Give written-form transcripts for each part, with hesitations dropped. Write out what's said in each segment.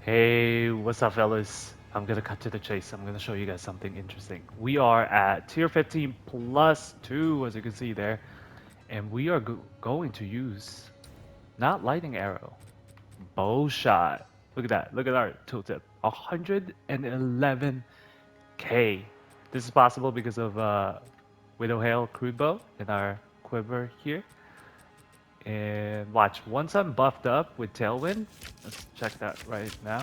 Hey, what's up, fellas? I'm gonna cut to the chase. I'm gonna show you guys something interesting. We are at tier 15 plus 2, as you can see there, and we are going to use not lightning arrow, bow shot. Look at that. Look at our tooltip. 111k. This is possible because of Widow Hail crude bow in our quiver here. And watch, once I'm buffed up with Tailwind, let's check that right now.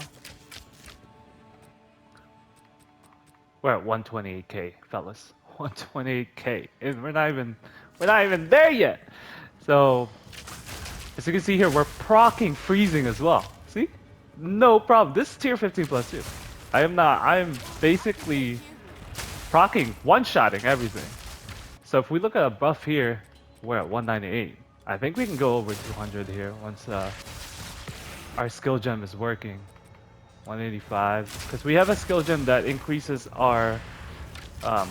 We're at 128k, fellas. 128k, and we're not even there yet. So, as you can see here, we're proccing freezing as well. See, no problem. This is tier 15 plus 2. I am not. I am basically proccing, one-shotting everything. So if we look at a buff here, we're at 198. I think we can go over 200 here once our skill gem is working. 185, because we have a skill gem that increases our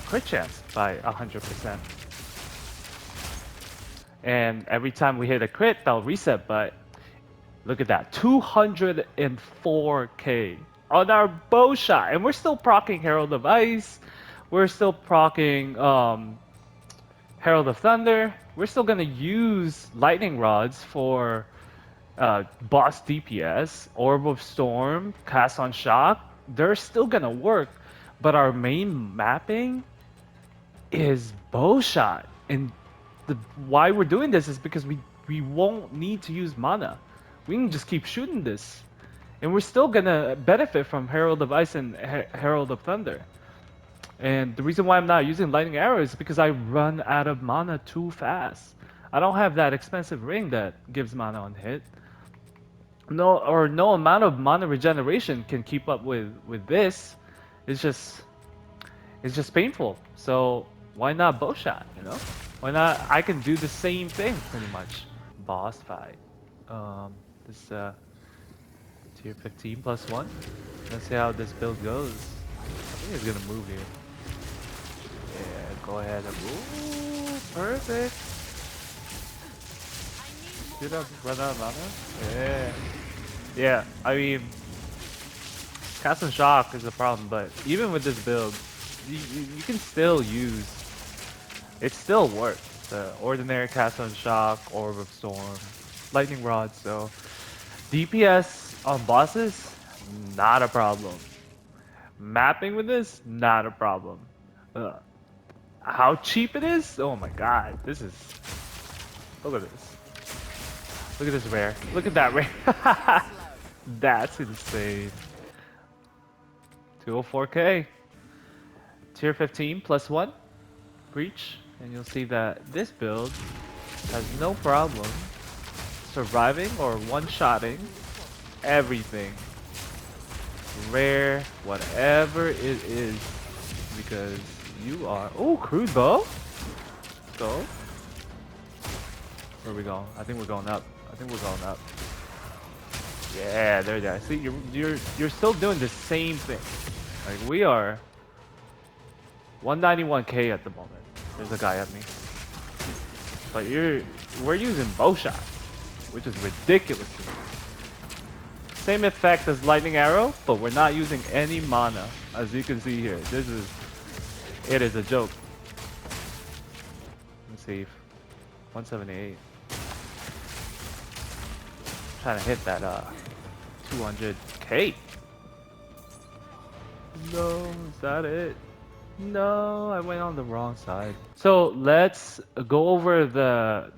crit chance by 100%. And every time we hit a crit, that'll reset, but look at that, 204k on our bow shot. And we're still proccing Herald of Ice. We're still proccing Herald of Thunder. We're still gonna use lightning rods for boss DPS, Orb of Storm, Cast on Shock. They're still gonna work, but our main mapping is bow shot. And why we're doing this is because we won't need to use mana. We can just keep shooting this, and we're still gonna benefit from Herald of Ice and Herald of Thunder. And the reason why I'm not using Lightning Arrow is because I run out of mana too fast. I don't have that expensive ring that gives mana on hit. No amount of mana regeneration can keep up with this. It's just it's just painful. So why not bow shot? You know, why not? I can do the same thing pretty much. Boss fight. This tier 15 plus 1. Let's see how this build goes. I think it's gonna move here. Yeah, go ahead. Ooh, perfect. Did I run out of mana? Yeah. Yeah, I mean, Cast and Shock is a problem, but even with this build, you can still use, it still works. The ordinary Cast and Shock, Orb of Storm, Lightning Rod, so DPS on bosses, not a problem. Mapping with this, not a problem. Uh, how cheap it is? Oh my god, this is, look at this. Look at this rare. Look at that rare. That's insane. 204k. Tier 15 plus 1. Breach. And you'll see that this build has no problem surviving or one-shotting everything. Rare, whatever it is. Because you are... Oh, crude bow? Go. Where are we going? I think we're going up. I think we're going up. Yeah, there you go. See, you're still doing the same thing. Like we are 191k at the moment. There's a guy at me. But we're using bow shot, which is ridiculous to me. Same effect as lightning arrow, but we're not using any mana, as you can see here. It is a joke. Let's see, 178. Trying to hit that 200k. No, is that it? No, I went on the wrong side. So let's go over the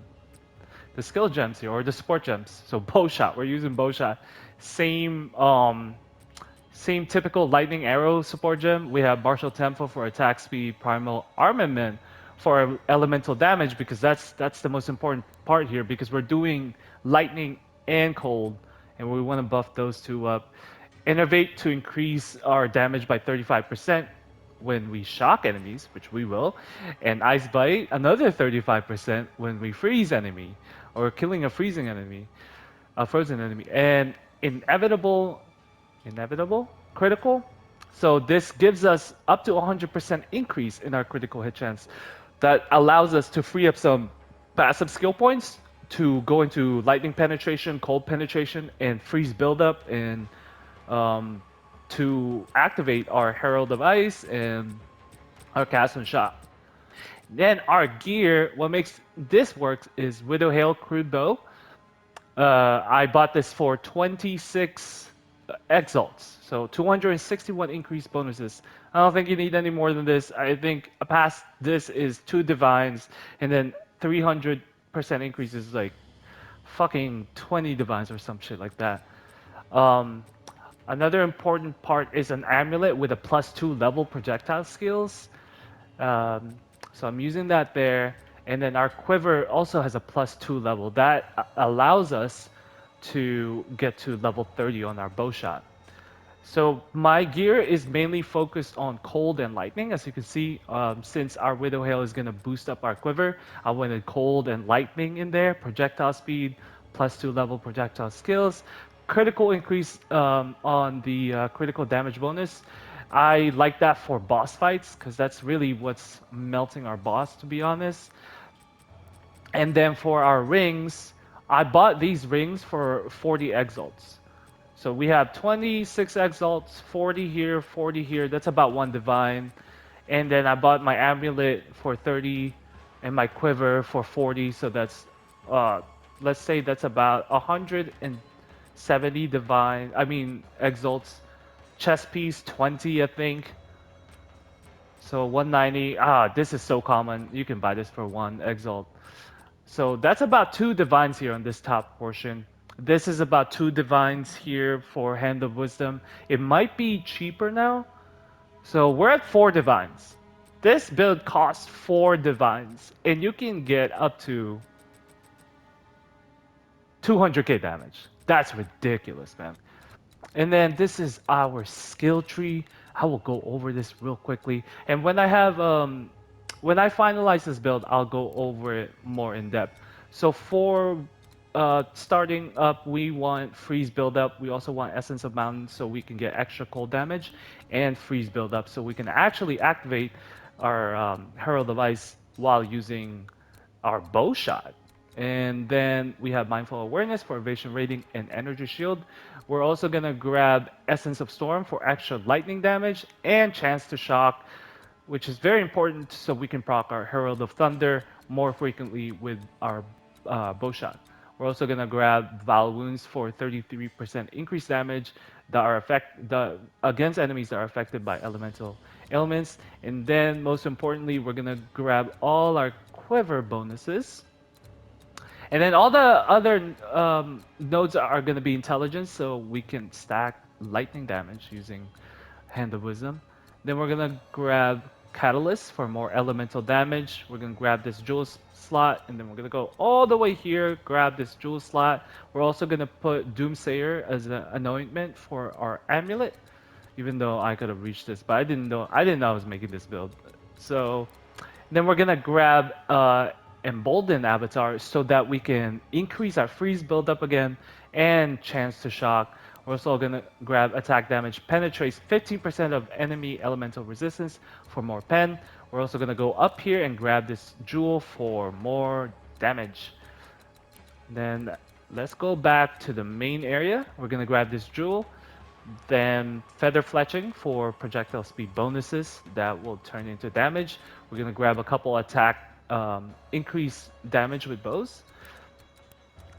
skill gems here, or the support gems. So bow shot, we're using bow shot. Same typical lightning arrow support gem. We have martial tempo for attack speed, primal armament for elemental damage, because that's the most important part here, because we're doing lightning and cold, and we want to buff those two up. Innovate to increase our damage by 35% when we shock enemies, which we will, and Ice Bite another 35% when we freeze enemy or killing a freezing enemy, a frozen enemy, and inevitable critical. So this gives us up to 100% increase in our critical hit chance. That allows us to free up some passive skill points to go into lightning penetration, cold penetration, and freeze buildup, and um, to activate our Herald of Ice and our Cast and Shot. Then our gear, what makes this work is Widow Hail Crude Bow. I bought this for 26 exalts, so 261 increased bonuses. I don't think you need any more than this. I think past this is 2 divines, and then 300% increase is like fucking 20 divines or some shit like that. Um, Another important part is an amulet with a +2 level projectile skills. Um, so I'm using that there. And then our quiver also has a +2 level. That allows us to get to level 30 on our bow shot. So my gear is mainly focused on cold and lightning. As you can see, since our Widow Hail is going to boost up our quiver, I wanted cold and lightning in there, projectile speed, +2 level projectile skills, critical increase on the critical damage bonus. I like that for boss fights because that's really what's melting our boss, to be honest. And then for our rings, I bought these rings for 40 exalts. So we have 26 exalts, 40 here, 40 here. That's about 1 divine. And then I bought my amulet for 30 and my quiver for 40. So that's, uh, let's say that's about 170 divine, I mean, exalts. Chess piece, 20, I think. So 190. Ah, this is so common. You can buy this for 1 exalt. So that's about 2 divines here on this top portion. This is about 2 divines here for Hand of Wisdom. It might be cheaper now. So we're at 4 divines. This build costs 4 divines, and you can get up to 200k damage. That's ridiculous, man. And then this is our skill tree. I will go over this real quickly. And when I finalize this build, I'll go over it more in depth. So for starting up, we want freeze build up. We also want Essence of Mountain so we can get extra cold damage, and freeze build up so we can actually activate our Herald of Ice while using our bow shot. And then we have Mindful Awareness for Evasion Rating and Energy Shield. We're also going to grab Essence of Storm for extra lightning damage and Chance to Shock, which is very important so we can proc our Herald of Thunder more frequently with our bow shot. We're also going to grab Val Wounds for 33% increased damage against enemies that are affected by elemental ailments. And then most importantly, we're going to grab all our quiver bonuses. And then all the other nodes are going to be intelligence, so we can stack lightning damage using Hand of Wisdom. Then we're going to grab Catalyst for more elemental damage. We're going to grab this jewel slot, and then we're going to go all the way here, grab this jewel slot. We're also going to put Doomsayer as an anointment for our amulet, even though I could have reached this, but I didn't know I was making this build. So then we're gonna grab Emboldened Avatar so that we can increase our freeze buildup again and chance to shock. We're also gonna grab attack damage, penetrates 15% of enemy elemental resistance for more pen. We're also gonna go up here and grab this jewel for more damage. Then let's go back to the main area. We're gonna grab this jewel. Then Feather Fletching for projectile speed bonuses that will turn into damage. We're going to grab a couple attack increase damage with bows.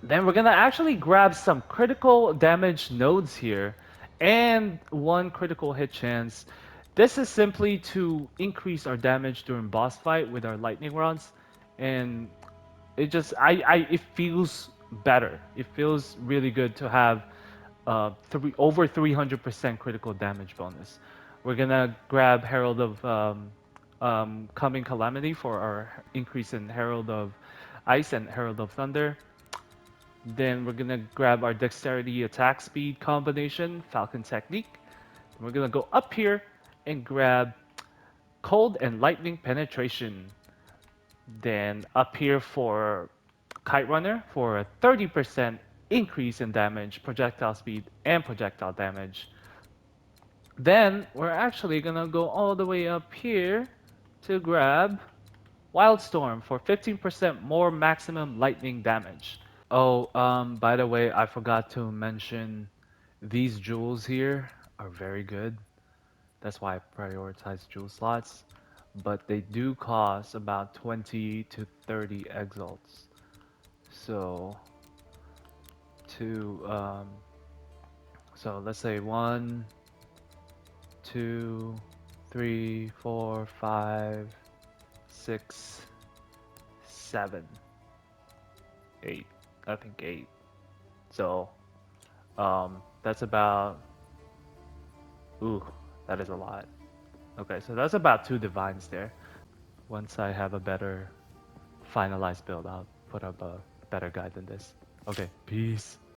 Then we're going to actually grab some critical damage nodes here and 1 critical hit chance. This is simply to increase our damage during boss fight with our lightning rods, and it feels better. It feels really good to have over 300% critical damage bonus. We're gonna grab Herald of Coming Calamity for our increase in Herald of Ice and Herald of Thunder. Then we're gonna grab our Dexterity Attack Speed combination, Falcon Technique. We're gonna go up here and grab Cold and Lightning Penetration. Then up here for Kite Runner for a 30% increase in damage, projectile speed, and projectile damage. Then we're actually gonna go all the way up here to grab Wildstorm for 15% more maximum lightning damage. Oh, by the way, I forgot to mention These jewels here are very good. That's why I prioritize jewel slots. But they do cost about 20 to 30 exalts. So to so let's say 1, 2, 3, 4, 5, 6, 7, 8. I think 8. So that's about, ooh, that is a lot. Okay, so that's about 2 divines there. Once I have a better finalized build, I'll put up a better guide than this. Okay, peace.